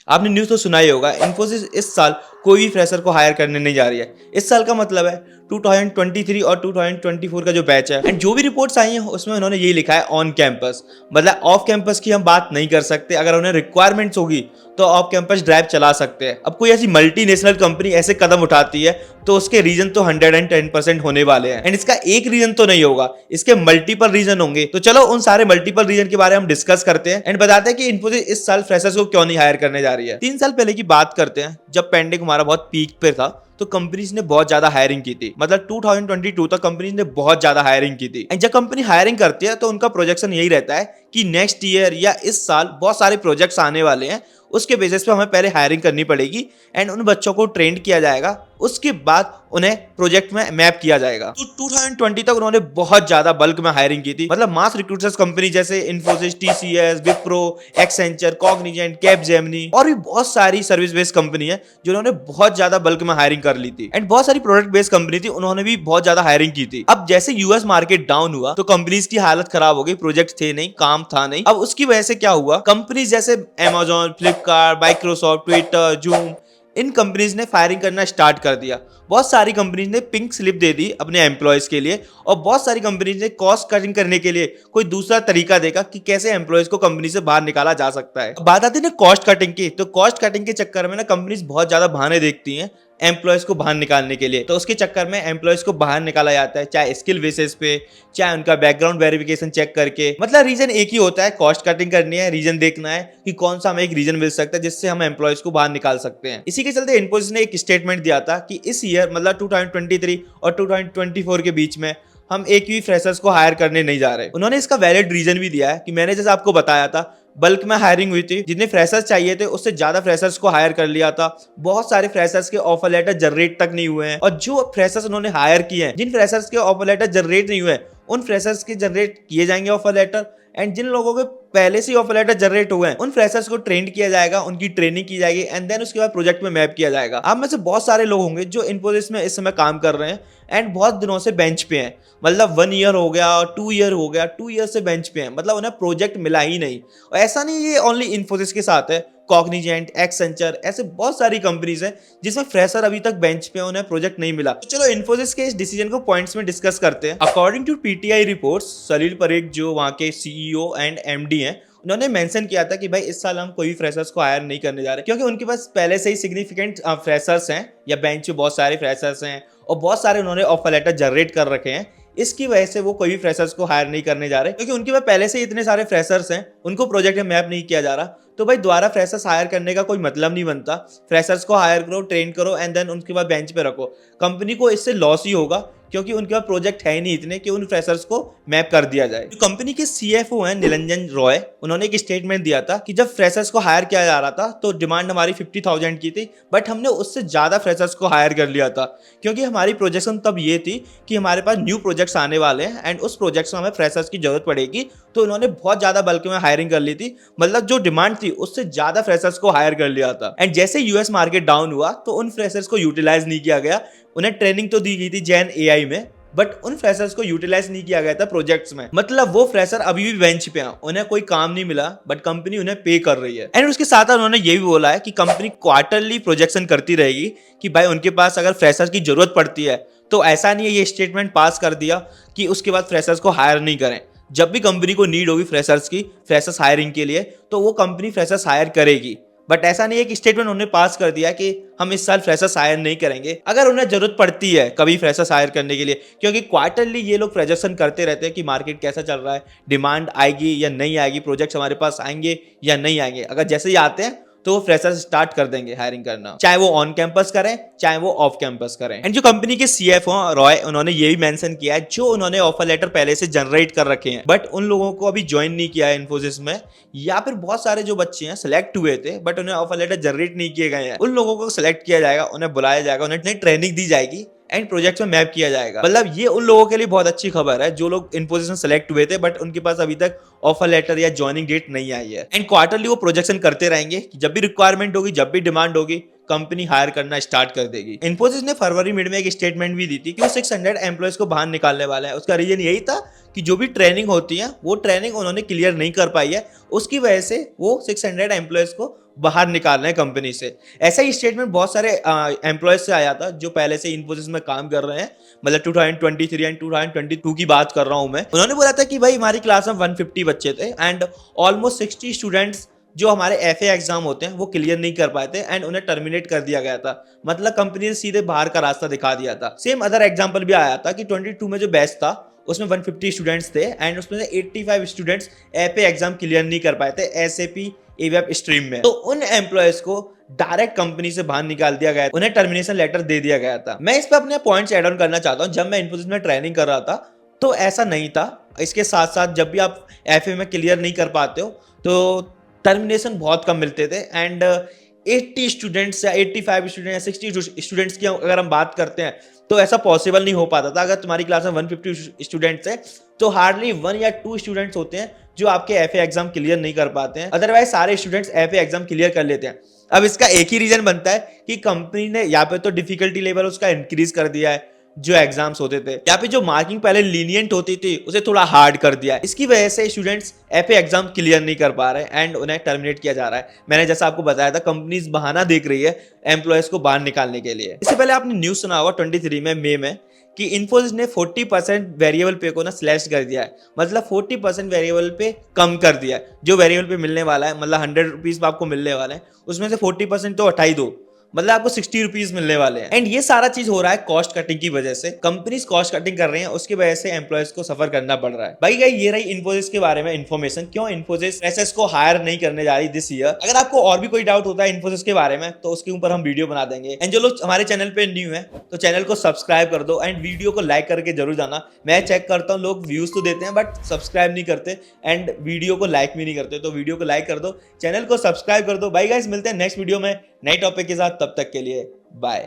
आपने न्यूज़ तो सुना ही होगा, इन्फोसिस इस साल कोई भी फ्रेशर को हायर करने नहीं जा रही है। इस साल का मतलब है 2023 और 2024 का जो बैच है, एंड जो भी रिपोर्ट्स आई हैं उसमें उन्होंने यही लिखा है ऑन कैंपस, मतलब ऑफ कैंपस की हम बात नहीं कर सकते। अगर उन्हें रिक्वायरमेंट्स होगी तो ऑफ कैंपस ड्राइव चला सकते हैं। अब कोई ऐसी मल्टीनेशनल कंपनी ऐसे कदम उठाती है तो उसके रीजन तो 110% होने वाले हैं, एंड इसका एक रीजन तो नहीं होगा, इसके मल्टीपल रीजन होंगे। तो चलो उन सारे मल्टीपल रीजन के बारे में हम डिस्कस करते हैं एंड बताते हैं कि इन्फोसिस इस साल फ्रेशर्स को क्यों नहीं हायर करने जा रही है। 3 साल पहले की बात करते हैं, जब पेंडिंग हमारा बहुत पीक पे था तो कंपनीज ने बहुत ज्यादा हायरिंग की थी। मतलब 2022 तक कंपनीज ने बहुत ज्यादा हायरिंग की थी। एंड जब कंपनी हायरिंग करती है तो उनका प्रोजेक्शन यही रहता है कि नेक्स्ट ईयर या इस साल बहुत सारे प्रोजेक्ट्स आने वाले हैं, उसके बेसिस पे हमें पहले हायरिंग करनी पड़ेगी एंड उन बच्चों को ट्रेंड किया जाएगा, उसके बाद उन्हें प्रोजेक्ट में मैप किया जाएगा। तो 2020 तक उन्होंने बहुत ज्यादा बल्क में हायरिंग की थी। मतलब मास रिक्रूटर्स कंपनी जैसे Infosys, TCS, Wipro, Accenture, Cognizant, Capgemini और भी बहुत सारी सर्विस बेस्ड कंपनी है जिन्होंने बहुत ज्यादा बल्क में हायरिंग कर ली थी। एंड बहुत सारी प्रोडक्ट बेस्ड कंपनी थी, उन्होंने भी बहुत ज्यादा हायरिंग की थी। अब जैसे यूएस मार्केट डाउन हुआ तो कंपनीज की हालत खराब हो गई, प्रोजेक्ट थे नहीं, काम था नहीं। अब उसकी वजह से क्या हुआ, कंपनीज जैसे Amazon, Flipkart, Microsoft, Twitter, Zoom, इन कंपनीज ने फायरिंग करना स्टार्ट कर दिया। बहुत सारी कंपनीज ने पिंक स्लिप दे दी अपने एम्प्लॉयज के लिए, और बहुत सारी कंपनीज ने कॉस्ट कटिंग करने के लिए कोई दूसरा तरीका देखा कि कैसे एम्प्लॉयज को कंपनी से बाहर निकाला जा सकता है। बात आती है ना कॉस्ट कटिंग की, तो कॉस्ट कटिंग के चक्कर में ना कंपनीज बहुत ज्यादा बहाने देखती हैं एम्प्लॉयज को बाहर निकालने के लिए। तो उसके चक्कर में एम्प्लॉयज को बाहर निकाला जाता है, चाहे स्किल बेसिस पे, चाहे उनका बैकग्राउंड वेरिफिकेशन चेक करके। मतलब रीजन एक ही होता है, कॉस्ट कटिंग करनी है, रीजन देखना है कि कौन सा हमें एक रीजन मिल सकता है जिससे हम एम्प्लॉयज को बाहर निकाल सकते हैं। इसी के चलते इन्फोसिस ने एक स्टेटमेंट दिया था कि इस ईयर मतलब 2023 और 2024 के बीच में हम एक भी फ्रेशर्स को हायर करने नहीं जा रहे। उन्होंने इसका वैलिड रीजन भी दिया है कि मैंने जैसे आपको बताया था, बल्क में हायरिंग हुई थी, जितने फ्रेशर्स चाहिए थे उससे ज्यादा फ्रेशर्स को हायर कर लिया था। बहुत सारे फ्रेशर्स के ऑफर लेटर जनरेट तक नहीं हुए हैं, और जो फ्रेशर्स उन्होंने हायर किए हैं, जिन फ्रेशर्स के ऑफर लेटर जनरेट नहीं हुए उन फ्रेशर्स के जनरेट किए जाएंगे ऑफर लेटर, एंड जिन लोगों के पहले से ऑफर लेटर जनरेट हुए हैं उन फ्रेशर्स को ट्रेन किया जाएगा, उनकी ट्रेनिंग की जाएगी एंड देन उसके बाद प्रोजेक्ट में मैप किया जाएगा। आप में से बहुत सारे लोग होंगे जो इन्फोसिस में इस समय काम कर रहे हैं एंड बहुत दिनों से बेंच पे हैं। मतलब 1 ईयर हो गया, 2 ईयर हो गया, 2 ईयर से बेंच पे हैं, मतलब उन्हें प्रोजेक्ट मिला ही नहीं। और ऐसा नहीं ये ओनली इन्फोसिस के साथ है, कॉग्निजेंट, एक्सेंचर, ऐसे बहुत सारी कंपनीज हैं जिसमें फ्रेशर अभी तक बेंच पे उन्हें प्रोजेक्ट नहीं मिला। तो चलो इन्फोसिस के इस डिसीजन को पॉइंट्स में डिस्कस करते हैं। अकॉर्डिंग टू पीटीआई रिपोर्ट्स, सलील परेख जो वहाँ के सीईओ एंड एमडी हैं, उन्होंने मेंशन किया था कि भाई इस साल हम कोई भी फ्रेशर्स को हायर नहीं करने जा रहे, क्योंकि उनके पास पहले से ही सिग्निफिकेंट फ्रेशर्स हैं, या बेंच पे बहुत सारे फ्रेशर्स हैं और बहुत सारे उन्होंने ऑफर लेटर जनरेट कर रखे हैं। इसकी वजह से वो कोई भी फ्रेशर्स को हायर नहीं करने जा रहे, क्योंकि उनके पास पहले से इतने सारे फ्रेशर्स हैं, उनको प्रोजेक्ट में मैप नहीं किया जा रहा। तो भाई दोबारा फ्रेशर्स हायर करने का कोई मतलब नहीं बनता। फ्रेशर्स को हायर करो, ट्रेन करो एंड देन उनके बाद बेंच पे रखो। कंपनी को इससे लॉस ही होगा, क्योंकि उनके पास प्रोजेक्ट है ही नहीं इतने कि उन फ्रेशर्स को मैप कर दिया जाए। जो कंपनी के सीएफओ हैं निरंजन रॉय, उन्होंने एक स्टेटमेंट दिया था कि जब फ्रेशर्स को हायर किया जा रहा था तो डिमांड हमारी 50,000 की थी, बट हमने उससे ज्यादा फ्रेशर्स को हायर कर लिया था, क्योंकि हमारी प्रोजेक्शन तब ये थी कि हमारे पास न्यू प्रोजेक्ट्स आने वाले हैं एंड उस प्रोजेक्ट्स में हमें फ्रेशर्स की जरूरत पड़ेगी। तो उन्होंने बहुत ज्यादा बल्क में हायरिंग कर ली थी, मतलब जो डिमांड थी उससे ज्यादा फ्रेशर्स को हायर कर लिया था। एंड जैसे यूएस मार्केट डाउन हुआ तो उन फ्रेशर्स को यूटिलाइज नहीं किया गया। उन्हें ट्रेनिंग तो दी गई थी जैन एआई में, बट उन फ्रेशर्स को यूटिलाइज नहीं किया गया था प्रोजेक्ट्स में। मतलब वो फ्रेशर अभी भी बेंच पे हैं, उन्हें कोई काम नहीं मिला, बट कंपनी उन्हें पे कर रही है। एंड उसके साथ उन्होंने ये भी बोला है कि कंपनी क्वार्टरली प्रोजेक्शन करती रहेगी कि भाई उनके पास अगर फ्रेशर की जरूरत पड़ती है, तो ऐसा नहीं है ये स्टेटमेंट पास कर दिया कि उसके बाद फ्रेशर्स को हायर नहीं करें। जब भी कंपनी को नीड होगी फ्रेशर्स की, फ्रेशर्स हायरिंग के लिए, तो वो कंपनी फ्रेशर्स हायर करेगी। बट ऐसा नहीं है कि स्टेटमेंट उन्होंने पास कर दिया कि हम इस साल फ्रेशर्स हायर नहीं करेंगे। अगर उन्हें जरूरत पड़ती है कभी फ्रेशर्स हायर करने के लिए, क्योंकि क्वार्टरली ये लोग प्रोजेक्शन करते रहते हैं कि मार्केट कैसा चल रहा है, डिमांड आएगी या नहीं आएगी, प्रोजेक्ट्स हमारे पास आएंगे या नहीं आएंगे। अगर जैसे ही आते हैं तो वो फ्रेशर्स स्टार्ट कर देंगे हायरिंग करना, चाहे वो ऑन कैंपस करें चाहे वो ऑफ कैंपस करें। एंड जो कंपनी के सीएफओ रॉय, उन्होंने ये भी मेंशन किया है, जो उन्होंने ऑफर लेटर पहले से जनरेट कर रखे हैं बट उन लोगों को अभी ज्वाइन नहीं किया है इन्फोसिस में, या फिर बहुत सारे जो बच्चे हैं सिलेक्ट हुए थे बट उन्हें ऑफर लेटर जनरेट नहीं किए गए हैं, उन लोगों को सिलेक्ट किया जाएगा, उन्हें बुलाया जाएगा, उन्हें ट्रेनिंग दी जाएगी एंड प्रोजेक्ट में मैप किया जाएगा। मतलब ये उन लोगों के लिए बहुत अच्छी खबर है जो लोग इन पोजीशन सेलेक्ट हुए थे बट उनके पास अभी तक ऑफर लेटर या ज्वाइनिंग डेट नहीं आई है। एंड क्वार्टरली वो प्रोजेक्शन करते रहेंगे कि जब भी रिक्वायरमेंट होगी, जब भी डिमांड होगी, कंपनी हायर करना स्टार्ट कर देगी। इन्फोसिस ने फरवरी मिड में एक स्टेटमेंट भी दी थी कि वो 600 एम्प्लॉयज को बाहर निकालने वाला है। उसका रीजन यही था कि जो भी ट्रेनिंग होती है वो ट्रेनिंग उन्होंने क्लियर नहीं कर पाई है, उसकी वजह से वो 600 एम्प्लॉयज को बाहर निकाल रहे हैं कंपनी से। ऐसा ही स्टेटमेंट बहुत सारे एम्प्लॉयज से आया था जो पहले से इन्फोसिस में काम कर रहे हैं, मतलब 2023 एंड 2022 की बात कर रहा हूं मैं। उन्होंने बोला था कि भाई हमारी क्लास में 150 बच्चे थे एंड ऑलमोस्ट 60 स्टूडेंट्स जो हमारे एफए एग्जाम होते हैं वो क्लियर नहीं कर पाए थे एंड उन्हें टर्मिनेट कर दिया गया था। मतलब कंपनी ने सीधे बाहर का रास्ता दिखा दिया था। सेम अदर एग्जांपल भी आया था कि 22 में जो बैच था उसमें 150 स्टूडेंट्स थे एंड उसमें से 85 स्टूडेंट्स एफए एग्जाम क्लियर नहीं कर पाए थे एसएपी एवेप स्ट्रीम में। तो उन एम्प्लॉयज को डायरेक्ट कंपनी से बाहर निकाल दिया गया, उन्हें टर्मिनेशन लेटर दे दिया गया था। मैं इस पर अपने पॉइंट्स ऐड ऑन करना चाहता हूँ। जब मैं इन्फोसिस में ट्रेनिंग कर रहा था तो ऐसा नहीं था। इसके साथ साथ जब भी आप एफए में क्लियर नहीं कर पाते हो तो टर्मिनेशन बहुत कम मिलते थे एंड 80 स्टूडेंट्स या 85 स्टूडेंट या 60 स्टूडेंट्स की अगर हम बात करते हैं तो ऐसा पॉसिबल नहीं हो पाता था। अगर तुम्हारी क्लास में 150 स्टूडेंट्स है तो हार्डली 1 या 2 स्टूडेंट्स होते हैं जो आपके एफए एग्जाम क्लियर नहीं कर पाते हैं, अदरवाइज सारे स्टूडेंट्स एफए एग्जाम क्लियर कर लेते हैं। अब इसका एक ही रीजन बनता है कि कंपनी ने यहाँ पे तो डिफिकल्टी लेवल उसका इंक्रीज कर दिया है, जो एग्जाम्स होते थे यहाँ पे जो मार्किंग पहले लीनियंट होती थी उसे थोड़ा हार्ड कर दिया है। इसकी वजह से स्टूडेंट्स एफए एग्जाम क्लियर नहीं कर पा रहे एंड उन्हें टर्मिनेट किया जा रहा है। मैंने जैसा आपको बताया था कंपनीज बहाना देख रही है एम्प्लॉयज को बाहर निकालने के लिए। इससे पहले आपने न्यूज सुना होगा 23 में मई में कि इन्फोसिस ने 40% वेरिएबल पे को ना स्लैश कर दिया है, मतलब 40% वेरिएबल पे कम कर दिया है। जो वेरिएबल पे मिलने वाला है, मतलब 100 रुपीज आपको मिलने वाले हैं, उसमें से 40% तो हटा ही दो, मतलब आपको 60 रुपीज मिलने वाले हैं। एंड ये सारा चीज हो रहा है कॉस्ट कटिंग की वजह से। कंपनीज कॉस्ट कटिंग कर रही हैं, उसकी वजह से एम्प्लॉयज को सफर करना पड़ रहा है। भाई ये रही इन्फोसिस के बारे में इन्फॉर्मेशन, क्यों इन्फोसिस फ्रेशर्स को हायर नहीं करने जा रही दिस ईयर। अगर आपको और भी कोई डाउट होता है इन्फोसिस के बारे में तो उसके ऊपर हम वीडियो बना देंगे। एंड जो लोग हमारे चैनल पे न्यू है तो चैनल को सब्सक्राइब कर दो एंड वीडियो को लाइक करके जरूर जाना। मैं चेक करता हूँ लोग व्यूज तो देते हैं बट सब्सक्राइब नहीं करते एंड वीडियो को लाइक भी नहीं करते, तो वीडियो को लाइक कर दो, चैनल को सब्सक्राइब कर दो। भाई गाइस मिलते हैं नेक्स्ट वीडियो में नए टॉपिक के साथ, तब तक के लिए बाय।